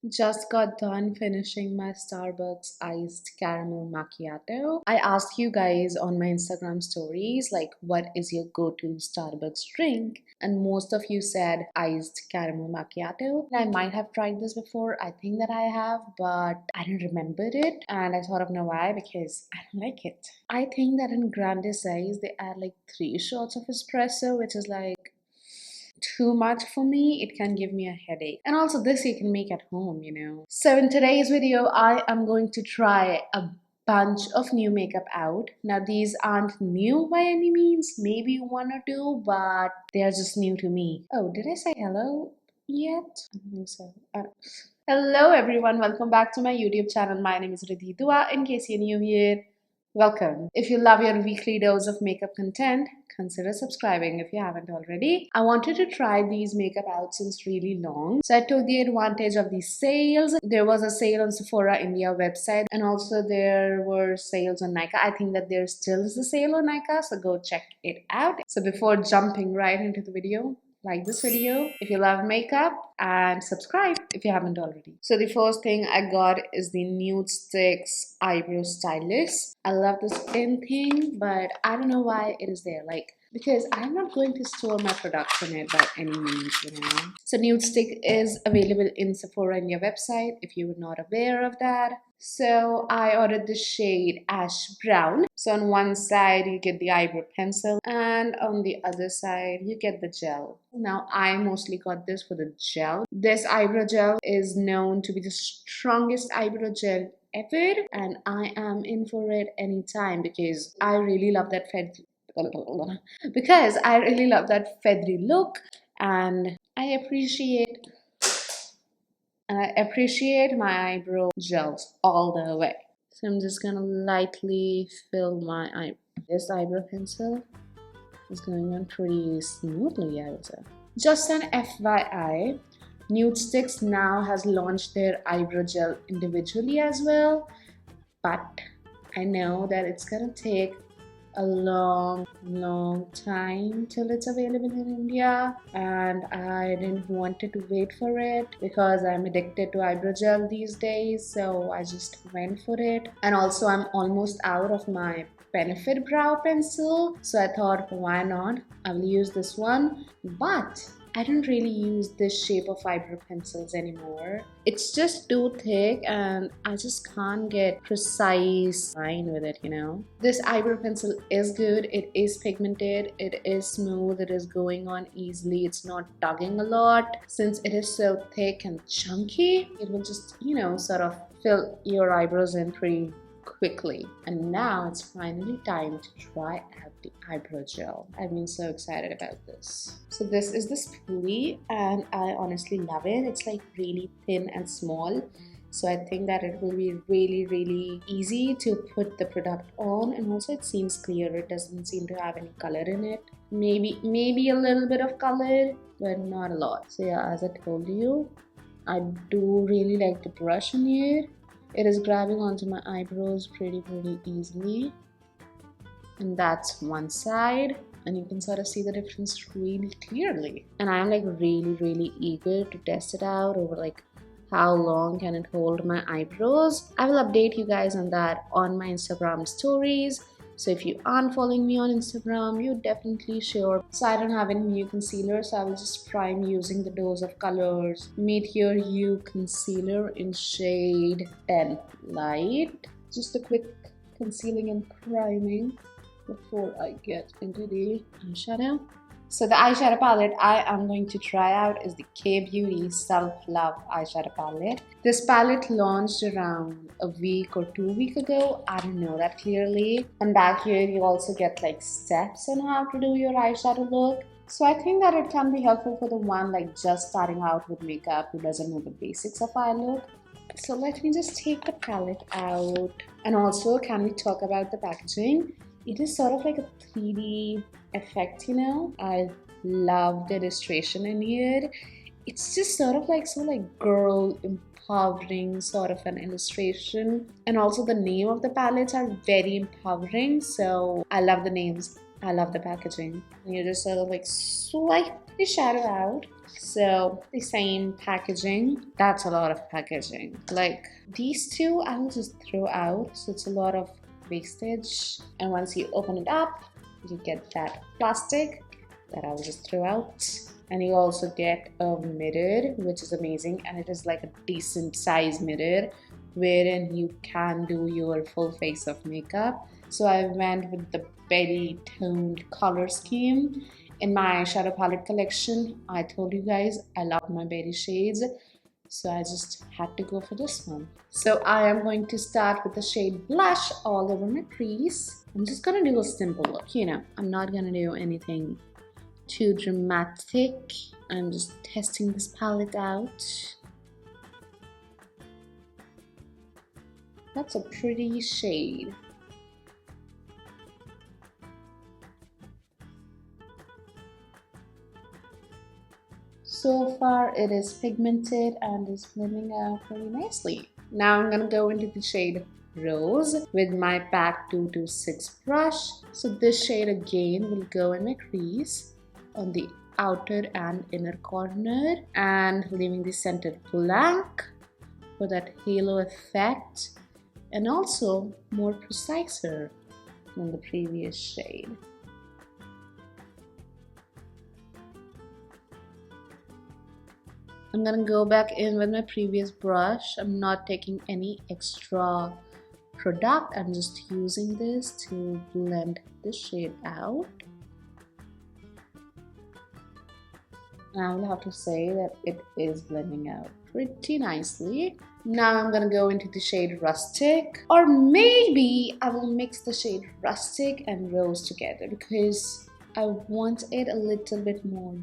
Just got done finishing my Starbucks iced caramel macchiato. I asked you guys on my Instagram stories, like, what is your go-to Starbucks drink? And most of you said iced caramel macchiato. I might have tried this before. I think that I have, but I don't remember it. And I sort of know why, because I don't like it. I think that in grande size, they add like 3 shots of espresso, which is like too much for me. It can give me a headache, and also this you can make at home. So in today's video I am going to try a bunch of new makeup out. Now these aren't new by any means, maybe one or two, but they're just new to me. Oh, did I say hello yet? I don't think so. Hello everyone, welcome back to my YouTube channel. My name is Ridhi. In case you're new here, welcome. If you love your weekly dose of makeup content, consider subscribing if you haven't already. I wanted to try these makeup out since really long, so I took the advantage of these sales. There was a sale on Sephora India website, and also there were sales on Nykaa. I think that there still is a sale on Nykaa, so go check it out. So before jumping right into the video, like this video if you love makeup and subscribe if you haven't already. So the first thing I got is the Nudestix eyebrow stylus. I love this pin thing, but I don't know why it is there, like, because I'm not going to store my products in it by any means. So Nudestix is available in Sephora India website if you were not aware of that. So I ordered the shade Ash Brown. So on one side you get the eyebrow pencil, and on the other side you get the gel. Now I mostly got this for the gel. This eyebrow gel is known to be the strongest eyebrow gel ever, and I am in for it anytime because I really love that feathery look, and I appreciate my eyebrow gels all the way. So I'm just gonna lightly fill my eye. This eyebrow pencil is going on pretty smoothly, I would say. Just an FYI, Nudestix now has launched their eyebrow gel individually as well, but I know that it's gonna take a long time till it's available in India, and I didn't want to wait for it because I'm addicted to eyebrow gel these days, so I just went for it. And also I'm almost out of my Benefit brow pencil, so I thought, why not, I will use this one. But I don't really use this shape of eyebrow pencils anymore. It's just too thick and I just can't get precise line with it. This eyebrow pencil is good. It is pigmented, it is smooth, it is going on easily, it's not tugging a lot. Since it is so thick and chunky, it will just, sort of fill your eyebrows in pretty quickly. And now it's finally time to try out the eyebrow gel. I've been so excited about this. So this is the spoolie, and I honestly love it. It's like really thin and small, so I think that it will be really easy to put the product on. And also it seems clear, it doesn't seem to have any color in it. Maybe a little bit of color, but not a lot. So yeah, as I told you, I do really like the brush in here. It is grabbing onto my eyebrows pretty easily. And that's one side, and you can sort of see the difference really clearly. And I am like really eager to test it out over like how long can it hold my eyebrows. I will update you guys on that on my Instagram stories. So if you aren't following me on Instagram, you definitely should. So I don't have any new concealer, so I will just prime using the Dose of Colors Meteor Hue Concealer in shade 10 Light. Just a quick concealing and priming before I get into the eyeshadow. So the eyeshadow palette I am going to try out is the Kbeauty Self Love eyeshadow palette. This palette launched around a week or 2 weeks ago. I don't know that clearly. And back here you also get like steps on how to do your eyeshadow look. So I think that it can be helpful for the one like just starting out with makeup who doesn't know the basics of eye look. So let me just take the palette out. And also, can we talk about the packaging? It is sort of like a 3D effect, I love the illustration in here. It's just sort of like girl empowering sort of an illustration. And also the name of the palettes are very empowering, so I love the names. I love the packaging. And you just sort of like swipe the shadow out. So the same packaging. That's a lot of packaging. Like these two I will just throw out, so it's a lot of wastage. And once you open it up, you get that plastic that I will just throw out. And you also get a mirror, which is amazing, and it is like a decent size mirror wherein you can do your full face of makeup. So I went with the berry toned color scheme in my eyeshadow palette collection. I told you guys I love my berry shades, so I just had to go for this one. So I am going to start with the shade Blush all over my crease. I'm just gonna do a simple look, you know, I'm not gonna do anything too dramatic. I'm just testing this palette out. That's a pretty shade. So far it is pigmented and is blending out pretty nicely. Now I'm gonna go into the shade Rose with my PAC 226 brush. So this shade again will go in my crease on the outer and inner corner and leaving the center blank for that halo effect, and also more preciser than the previous shade. I'm gonna go back in with my previous brush. I'm not taking any extra product. I'm just using this to blend the shade out. And I will have to say that it is blending out pretty nicely. Now I'm gonna go into the shade Rustic, or maybe I will mix the shade Rustic and Rose together because I want it a little bit more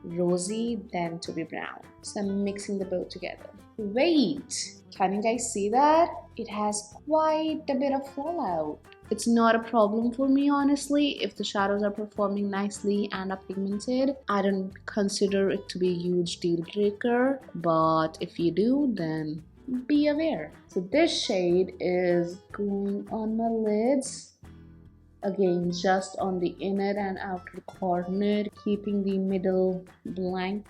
rosy than to be brown. So I'm mixing the both together. Wait, can you guys see that? It has quite a bit of fallout. It's not a problem for me, honestly. If the shadows are performing nicely and are pigmented, I don't consider it to be a huge deal breaker. But if you do, then be aware. So this shade is going on my lids. Again, just on the inner and outer corner, keeping the middle blank.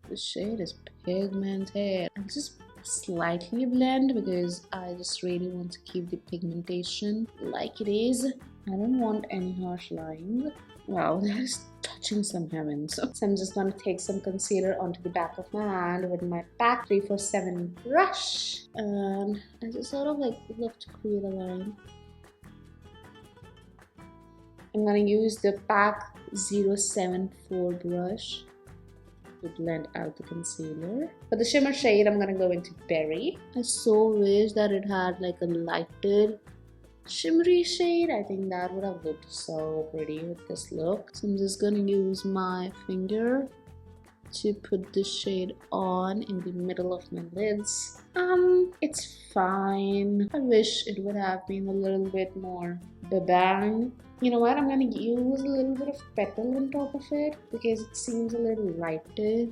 The shade is pigmented. I'll just slightly blend because I just really want to keep the pigmentation like it is. I don't want any harsh lines. Wow, that is touching some heavens. So I'm just going to take some concealer onto the back of my hand with my PAC 347 brush, and I just sort of like look to create a line. I'm going to use the PAC 074 brush to blend out the concealer. For the shimmer shade, I'm going to go into Berry. I so wish that it had like a lighter shimmery shade. I think that would have looked so pretty with this look. So I'm just gonna use my finger to put the shade on in the middle of my lids. It's fine. I wish it would have been a little bit more bang. You know what, I'm gonna use a little bit of petal on top of it because it seems a little lighter.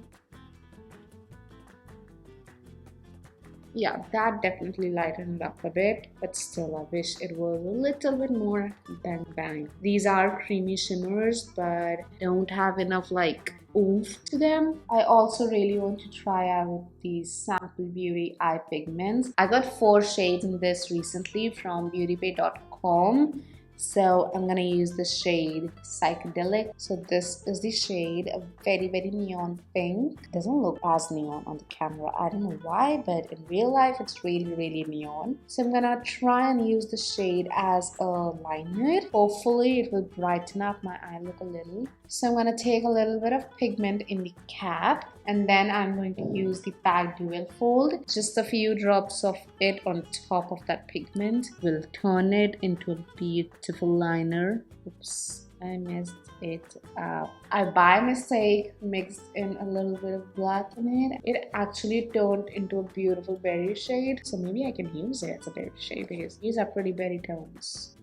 Yeah, that definitely lightened it up a bit, but still I wish it was a little bit more bang. These are creamy shimmers but don't have enough like oomph to them. I also really want to try out these sample beauty eye pigments. I got 4 shades in this recently from beautybay.com. So I'm gonna use the shade Psychedelic. So this is the shade, a very neon pink. It doesn't look as neon on the camera. I don't know why, but in real life it's really neon. So I'm gonna try and use the shade as a liner. Hopefully it will brighten up my eye look a little. So I'm gonna take a little bit of pigment in the cap, and then I'm going to use the PAC Dual Fold. Just a few drops of it on top of that pigment will turn it into a beautiful liner. Oops, I messed it up. I by mistake mixed in a little bit of black in it. It actually turned into a beautiful berry shade. So maybe I can use it as a berry shade because these are pretty berry tones.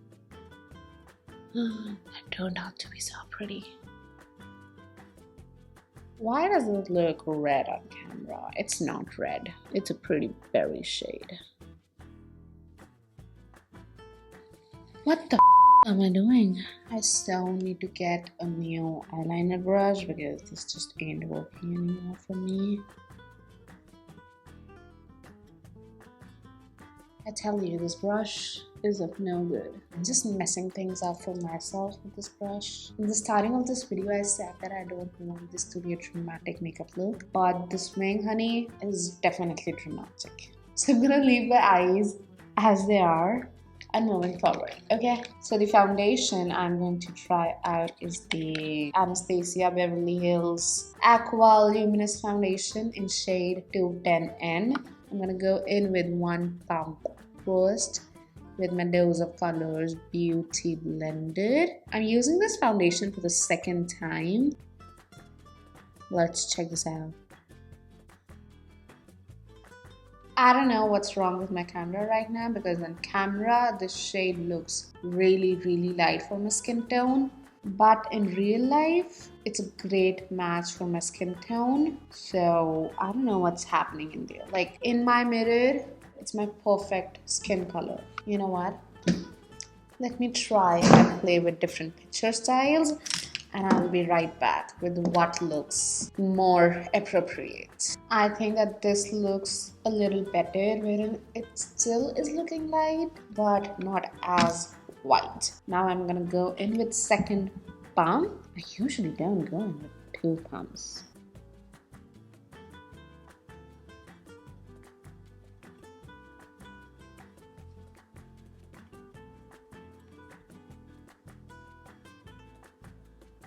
That turned out to be so pretty. Why does it look red on camera? It's not red. It's a pretty berry shade. What the am I doing? I still need to get a new eyeliner brush because this just ain't working anymore for me. I tell you, this brush is of no good. I'm just messing things up for myself with this brush. In the starting of this video, I said that I don't want this to be a dramatic makeup look, but this wing, honey, is definitely dramatic. So I'm gonna leave my eyes as they are and moving forward. Okay, so the foundation I'm going to try out is the Anastasia Beverly Hills Aqua Luminous Foundation in shade 210N. I'm gonna go in with one pump first with my dose of colors Beauty Blended. I'm using this foundation for the second time. Let's check this out. I don't know what's wrong with my camera right now because on camera this shade looks really light for my skin tone, but in real life it's a great match for my skin tone. So I don't know what's happening in there. Like in my mirror, it's my perfect skin color. You know what? Let me try and play with different picture styles and I'll be right back with what looks more appropriate. I think that this looks a little better wherein it still is looking light but not as white. Now I'm gonna go in with second pump. I usually don't go in with two pumps.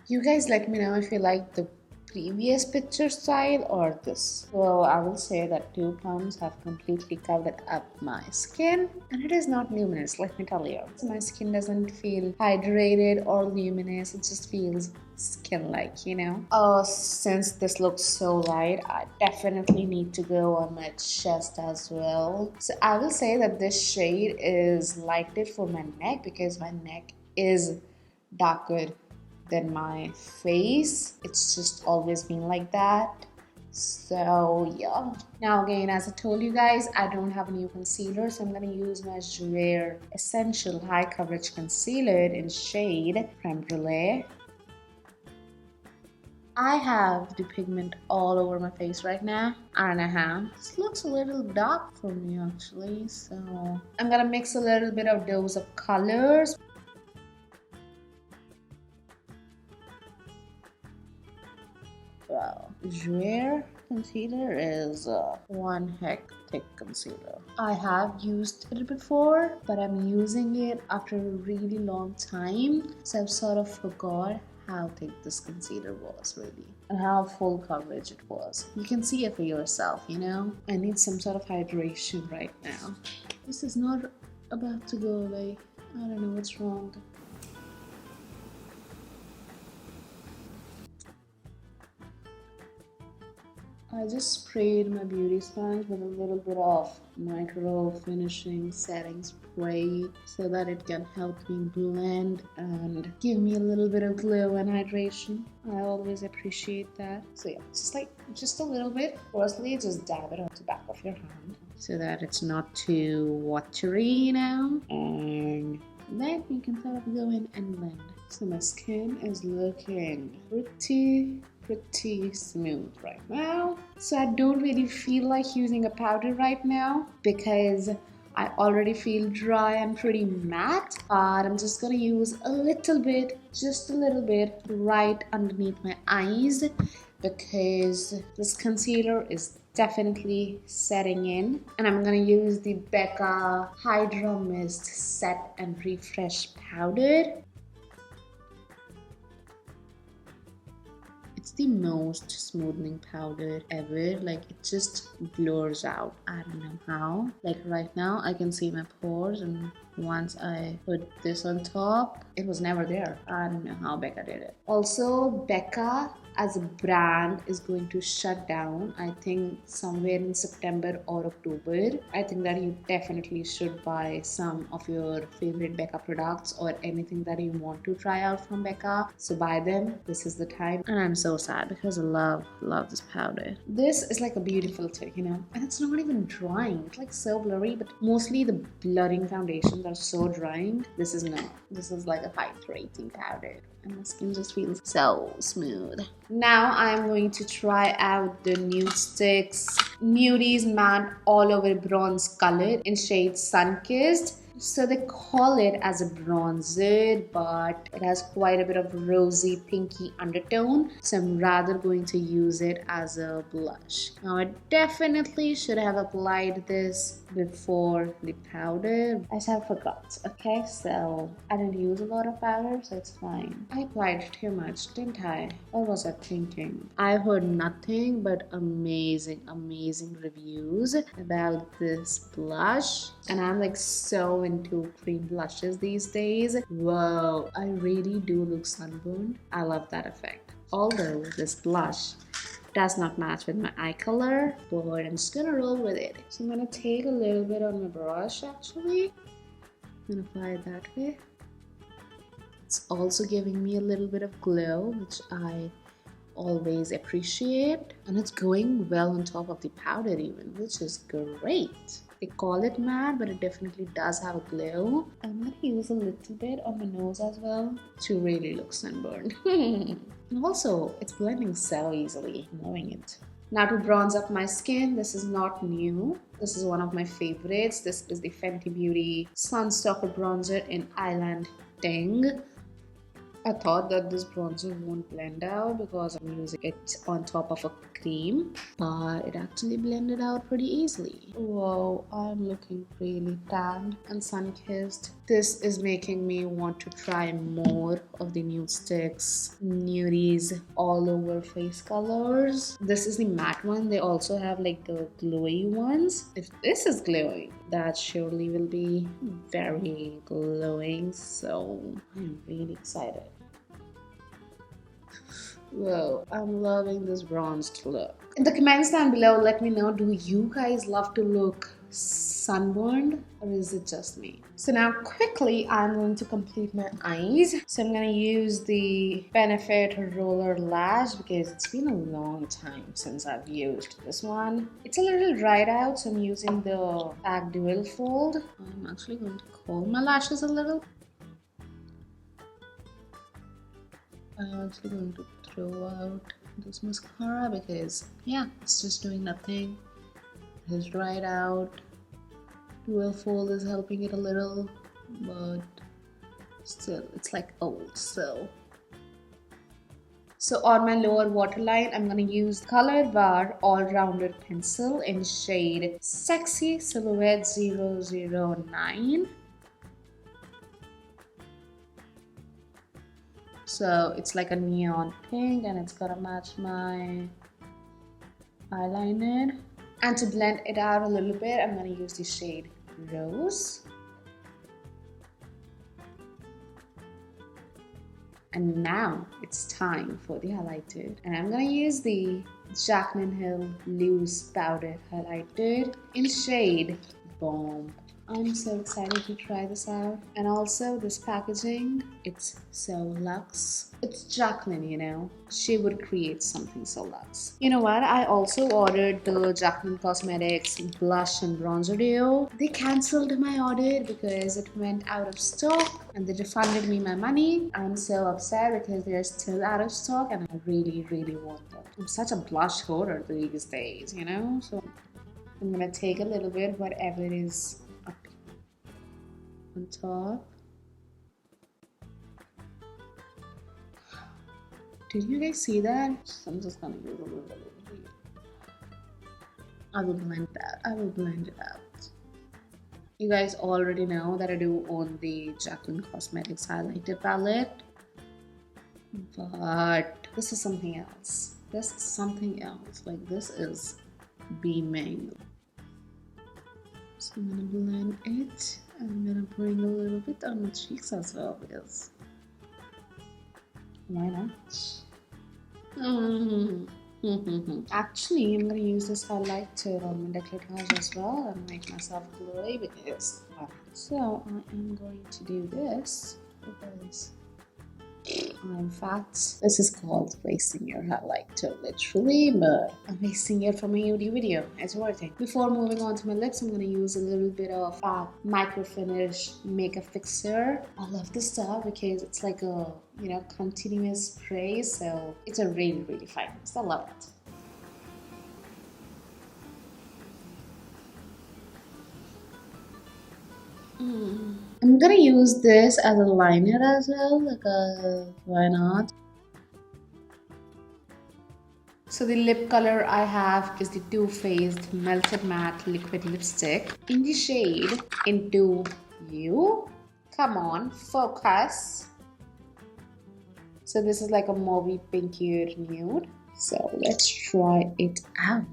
You guys let me know if you like the previous picture style or this. Well, I will say that two pumps have completely covered up my skin and it is not luminous, let me tell you. So my skin doesn't feel hydrated or luminous, it just feels skin-like, you know. Since this looks so light, I definitely need to go on my chest as well. So I will say that this shade is lighted for my neck because my neck is darker than my face. It's just always been like that. So yeah. Now again, as I told you guys, I don't have a new concealer, so I'm gonna use my Jouer Essential High Coverage Concealer in shade Creme Brulee. I have the pigment all over my face right now, and I have. This looks a little dark for me actually, so I'm gonna mix a little bit of dose of colors. Wow, Jouer concealer is one heck thick concealer. I have used it before, but I'm using it after a really long time, so I've sort of forgot how thick this concealer was really and how full coverage it was. You can see it for yourself, you know. I need some sort of hydration right now. This is not about to go away. I don't know what's wrong. I just sprayed my beauty sponge with a little bit of micro finishing setting spray so that it can help me blend and give me a little bit of glow and hydration. I always appreciate that. So yeah, just a little bit. Firstly, just dab it on the back of your hand so that it's not too watery, you know, and then you can sort of go in and blend. So my skin is looking pretty smooth right now. So I don't really feel like using a powder right now because I already feel dry and pretty matte. But I'm just gonna use a little bit, just a little bit right underneath my eyes because this concealer is definitely setting in. And I'm gonna use the Becca Hydra Mist Set and Refresh Powder. It's the most smoothing powder ever. Like it just blurs out. I don't know how. Like right now I can see my pores, and once I put this on top, it was never there. I don't know how Becca did it. Also, Becca as a brand is going to shut down, I think somewhere in September or October. I think that you definitely should buy some of your favorite 𝕃𝕐 products or anything that you want to try out from 𝕃𝕐. So buy them. This is the time. And I'm so sad because I love this powder. This is like a beauty filter, you know, and it's not even drying. It's like so blurry, but mostly the blurring foundations are so drying. This is not. This is like a hydrating powder. And my skin just feels so smooth. Now I'm going to try out the Nudestix Nudies Matte All Over Bronze color in shade Sun-Kissed. So they call it as a bronzer, but it has quite a bit of rosy pinky undertone, so I'm rather going to use it as a blush. Now I definitely should have applied this before the powder. I just have forgot. Okay, so I didn't use a lot of powder, so it's fine. I applied too much, didn't I? What was I thinking? I heard nothing but amazing reviews about this blush, and I'm like so into cream blushes these days. Whoa, I really do look sunburned. I love that effect. Although this blush does not match with my eye color, but I'm just gonna roll with it. So I'm gonna take a little bit on my brush actually and apply it that way. It's also giving me a little bit of glow, which I always appreciate, and it's going well on top of the powder even, which is great. They call it matte, but it definitely does have a glow. I'm gonna use a little bit on my nose as well to really look sunburned. And also, it's blending so easily. I'm loving it. Now to bronze up my skin, this is not new. This is one of my favorites. This is the Fenty Beauty Sunstalker Bronzer in Island Ting. I thought that this bronzer won't blend out because I'm using it on top of a cream, but it actually blended out pretty easily. Whoa, I'm looking really tanned and sun-kissed. This is making me want to try more of the Nudestix Nudies all over face colors. This is the matte one. They also have like the glowy ones. If this is glowing, that surely will be very glowing, so I'm really excited. Whoa, I'm loving this bronzed look. In the comments down below, let me know, do you guys love to look sunburned or is it just me? So now quickly I'm going to complete my eyes. So I'm going to use the Benefit Roller Lash because it's been a long time since I've used this one. It's a little dried out, so I'm using the Pack Dual Fold. I'm actually going to curl my lashes a little. I'm actually going to throw out this mascara because yeah, it's just doing nothing. It has dried out. Dual Fold is helping it a little, but still it's like old. So on my lower waterline, I'm gonna use Color Bar All-Rounder Pencil in shade Sexy Silhouette 009. So it's like a neon pink and it's gonna match my eyeliner. And to blend it out a little bit, I'm gonna use the shade Rose. And now it's time for the highlighter. And I'm gonna use the Jaclyn Hill Loose Powder Highlighter in shade Bomb. I'm so excited to try this out. And also this packaging, it's so luxe. It's Jaclyn, you know. She would create something so luxe. You know what? I also ordered the Jaclyn Cosmetics blush and bronzer duo. They cancelled my order because it went out of stock and they refunded me my money. I'm so upset because they're still out of stock and I really want them. I'm such a blush hoarder these days, you know. So I'm gonna take a little bit, whatever it is up on top. Did you guys see that? I'm just gonna use a little bit. I will blend that. I will blend it out. You guys already know that I do own the Jaclyn Cosmetics highlighter palette, but this is something else. This is something else. Like this is beaming. So I'm gonna blend it. I'm gonna bring a little bit on my cheeks as well because why not? Actually, I'm gonna use this highlighter on my décolletage as well and make myself glowy because. So I am going to do this because I'm fat. This is called wasting your highlighter, literally, but I'm wasting it for my UD video. It's worth it. Before moving on to my lips, I'm gonna use a little bit of micro finish makeup fixer. I love this stuff because it's like a continuous spray, so it's a really fine mist. I love it. I'm gonna use this as a liner as well, why not? So the lip color I have is the Too Faced Melted Matte Liquid Lipstick in the shade Into You. Come on, focus. So this is like a mauvey pinkier nude. So let's try it out,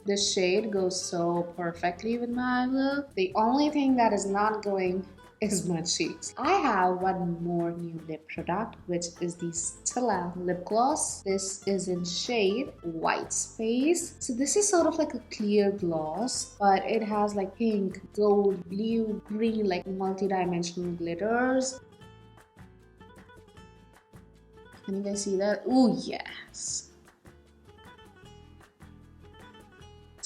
This shade goes so perfectly with my eye look. The only thing that is not going is my cheeks. I have one more new lip product, which is the 𝕃𝕚𝕚𝕚 lip gloss. This is in shade White Space. So this is sort of like a clear gloss, but it has like pink, gold, blue, green, like multi-dimensional glitters. Can you guys see that? Oh yes.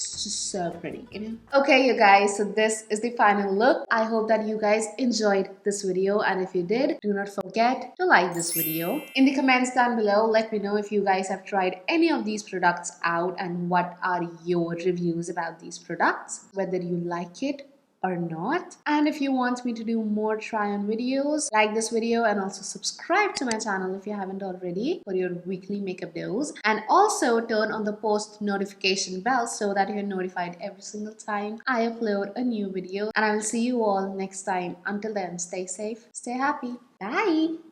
Just so pretty, Okay, you guys, so this is the final look. I hope that you guys enjoyed this video, and if you did, do not forget to like this video. In the comments down below, let me know if you guys have tried any of these products out and what are your reviews about these products, whether you like it or not. And if you want me to do more try-on videos, like this video and also subscribe to my channel if you haven't already for your weekly makeup dose. And also turn on the post notification bell so that you're notified every single time I upload a new video. And I will see you all next time. Until then, stay safe, stay happy. Bye!